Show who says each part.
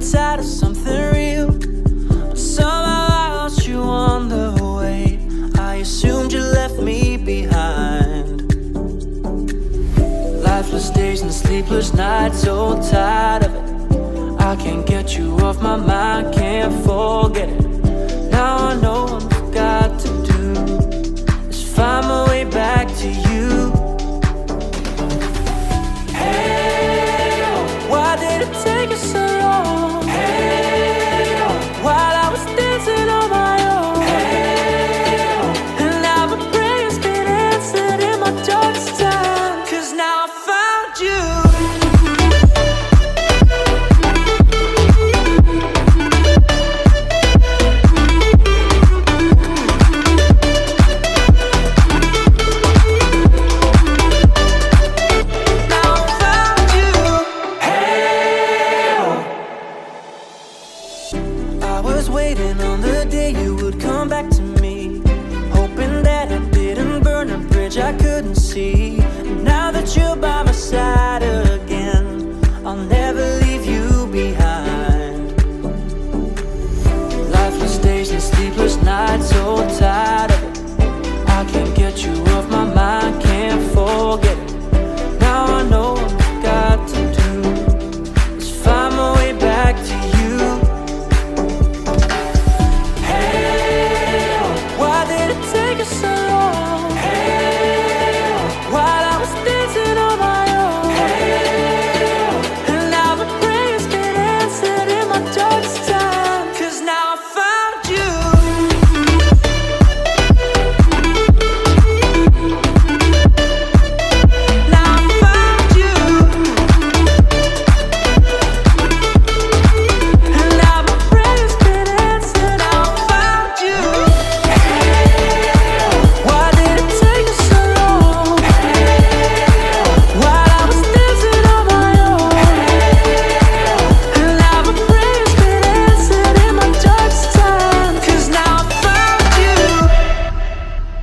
Speaker 1: tired of something real, but somehow I lost you on the way. I assumed you left me behind. Lifeless days and sleepless nights, so tired of it. I can't get you off my mind, can't forget it. Now I know I'm